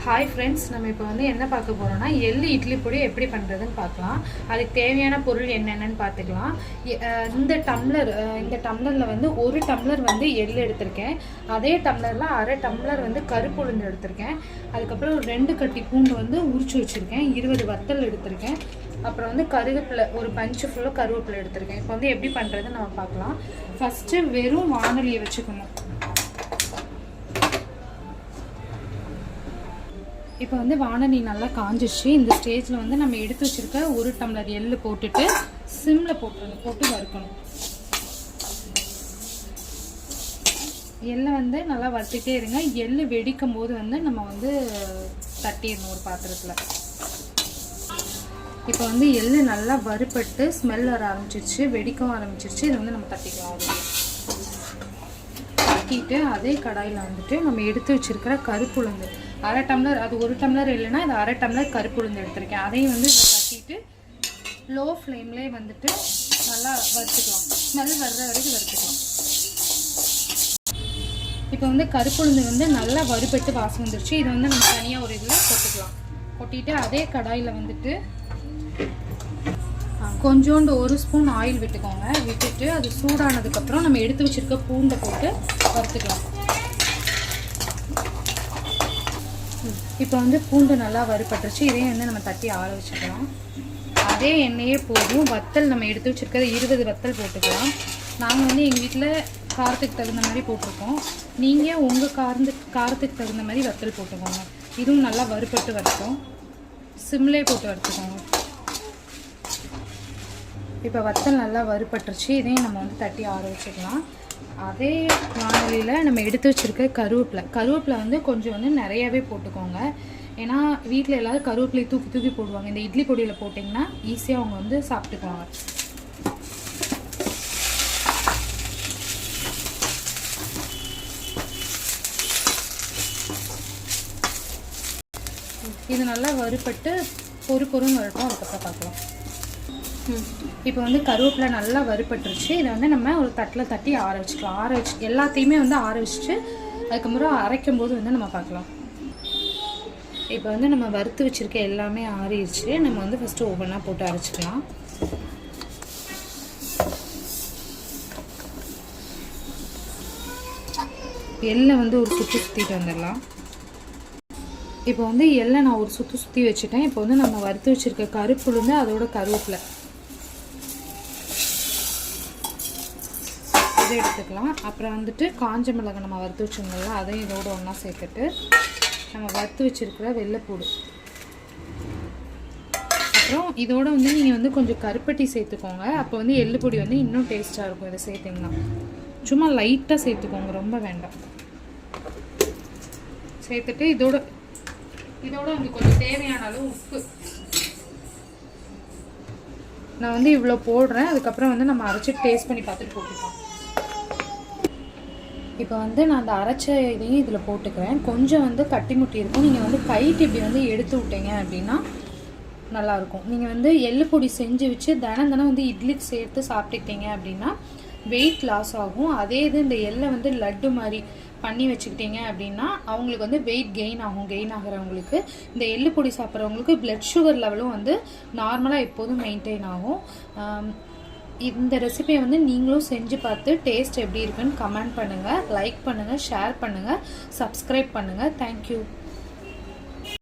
Hi friends, நம்ம இப்போ என்ன பார்க்க போகிறோம்னா எள்ளு இட்லி பொடி எப்படி பண்ணுறதுன்னு பார்க்கலாம். அதுக்கு தேவையான பொருள் என்னென்னு பார்த்துக்கலாம். இந்த டம்ளரில் ஒரு டம்ளர் எள்ளு எடுத்திருக்கேன். அதே டம்ளரில் அரை டம்ளர் கருப்பு உளுந்து எடுத்திருக்கேன். அதுக்கப்புறம் ஒரு 2 கட்டி பூண்டு உரிச்சு வச்சுருக்கேன். 20 வத்தல் எடுத்திருக்கேன். அப்புறம் கருவேப்பிலை ஒரு பஞ்சு ஃபுல்லாக கருவேப்பிலை எடுத்திருக்கேன். இப்போ எப்படி பண்ணுறதுன்னு நம்ம பார்க்கலாம். ஃபஸ்ட்டு வெறும் வானலியை வச்சுக்கணும். இப்போ வானலி நல்லா காஞ்சிச்சு. இந்த ஸ்டேஜில் நம்ம எடுத்து வச்சுருக்க 1 டம்ளர் எள்ளு போட்டுட்டு சிம்மில் போட்டு வறுக்கணும். எள்ளை நல்லா வறுத்துட்டே இருங்க. எள்ளு வெடிக்கும் போது நம்ம தட்டிடணும் ஒரு பாத்திரத்தில். இப்போ எள்ளு நல்லா வறுப்பட்டு ஸ்மெல் வர ஆரம்பிச்சிருச்சு, வெடிக்கவும் ஆரம்பிச்சிருச்சு. இதை நம்ம தட்டிக்கலாம். தட்டிட்டு அதே கடாயில் நம்ம எடுத்து வச்சுருக்கிற கருப்பு உளுந்து அரை டம்ளர், அது 1 டம்ளர் இல்லைன்னா இது அரை டம்ளர் கருப்பு உளுந்து எடுத்திருக்கேன். அதையும் இதை தட்டிட்டு லோ ஃப்ளேம்லேயே நல்லா வறுத்துக்கலாம். ஸ்மெல் வர்ற வரைக்கும் வறுத்துக்கலாம். இப்போ கருப்பு உளுந்து நல்லா வறுபட்டு வாசம் வந்துருச்சு. இதை நம்ம தனியாக ஒரு இதில் கொட்டிக்கலாம். கொட்டிட்டு அதே கடாயில் கொஞ்சோண்டு 1 ஸ்பூன் ஆயில் விட்டுக்கோங்க. விட்டுட்டு அது சூடானதுக்கப்புறம் நம்ம எடுத்து வச்சுருக்க பூண்டை போட்டு வறுத்துக்கலாம். இப்போ பூண்டு நல்லா வறுபட்டுருச்சு. இதையும் நம்ம தட்டி ஆற வச்சுக்கலாம். அதே எண்ணெயே போதும். வத்தல் நம்ம எடுத்து வச்சுருக்கிறது 20 வத்தல் போட்டுக்கலாம். நாங்கள் எங்கள் வீட்டில் காரத்துக்கு தகுந்த மாதிரி போட்டிருக்கோம். நீங்கள் உங்கள் காரத்துக்கு தகுந்த மாதிரி வத்தல் போட்டுக்கோங்க. இதுவும் நல்லா வறுபட்டு வரட்டும். சிம்லே போட்டு வறுத்துக்கோங்க. இப்போ வத்தல் நல்லா வறுபட்டுருச்சு. இதையும் நம்ம தட்டி ஆற வச்சுக்கலாம். அதே வானலியில் நம்ம எடுத்து வச்சுருக்க கருவேப்பிலை கொஞ்சம் நிறையாவே போட்டுக்கோங்க. ஏன்னா வீட்டில் எல்லோரும் கருவேப்பிலை தூக்கி போடுவாங்க. இந்த இட்லி பொடியில் போட்டிங்கன்னா ஈஸியாக அவங்க சாப்பிட்டுக்குவாங்க. இது நல்லா வறுபட்டு பொறுன்னு வரட்டும். அதுக்கப்புறம் பார்க்கலாம். இப்போ கருவேப்பிலை நல்லா வறுபட்டுருச்சு. இதை நம்ம ஒரு தட்டில் தட்டி ஆற வச்சுக்கலாம். எல்லாத்தையுமே ஆற வச்சுட்டு அதுக்கப்புறம் அரைக்கும் போது நம்ம பார்க்கலாம். இப்போ நம்ம வறுத்து வச்சுருக்க எல்லாமே ஆறிடுச்சு. நம்ம ஃபஸ்ட்டு ஒவ்வொன்றா போட்டு அரைச்சிக்கலாம். எள்ளை ஒரு சுற்றிட்டு வந்துடலாம். இப்போ எள்ளை நான் ஒரு சுற்றி வச்சுட்டேன். இப்போ நம்ம வறுத்து வச்சுருக்க கருப்பு உளுந்து அதோட கருவேப்பிலை எடுத்துக்கலாம். அப்புறம் காஞ்ச மிளகாய் நம்ம வறுத்து வச்சுருந்தோம்ல, அதையும் இதோட ஒன்றா சேர்த்துட்டு நம்ம வறுத்து வச்சுருக்கிற வெள்ளைப்பூடு, அப்புறம் இதோட நீங்கள் கொஞ்சம் கருப்பட்டி சேர்த்துக்கோங்க. அப்போ எள்ளு பொடி இன்னும் டேஸ்ட்டாக இருக்கும். இதை சேர்த்திங்கன்னா சும்மா லைட்டாக சேர்த்துக்கோங்க, ரொம்ப வேண்டாம். சேர்த்துட்டு இதோட கொஞ்சம் தேவையான அளவு உப்பு நான் இவ்வளோ போடுறேன். அதுக்கப்புறம் நம்ம அரைச்சி டேஸ்ட் பண்ணி பார்த்துட்டு போட்டுக்கலாம். இப்போ நான் அந்த அரைச்ச இதையும் இதில் போட்டுக்கிறேன். கொஞ்சம் கட்டி முட்டி இருக்கும். நீங்கள் கைட்டு இப்படி எடுத்து விட்டீங்க அப்படின்னா நல்லாயிருக்கும். நீங்கள் எள்ளு பொடி செஞ்சு வச்சு தினம் இட்லிக்கு சேர்த்து சாப்பிட்டுக்கிட்டீங்க அப்படின்னா வெயிட் லாஸ் ஆகும். அதே இது இந்த எள்ளை லட்டு மாதிரி பண்ணி வச்சுக்கிட்டீங்க அப்படின்னா அவங்களுக்கு வெயிட் கெயின் ஆகிறவங்களுக்கு, இந்த எள்ளு பொடி சாப்பிட்றவங்களுக்கு பிளட் சுகர் லெவலும் நார்மலாக எப்போதும் மெயின்டைன் ஆகும். இந்த ரெசிபியை நீங்களும் செஞ்சு பார்த்து டேஸ்ட் எப்படி இருக்குன்னு கமெண்ட் பண்ணுங்கள், லைக் பண்ணுங்கள், ஷேர் பண்ணுங்கள், சப்ஸ்கிரைப் பண்ணுங்கள். தேங்க்யூ.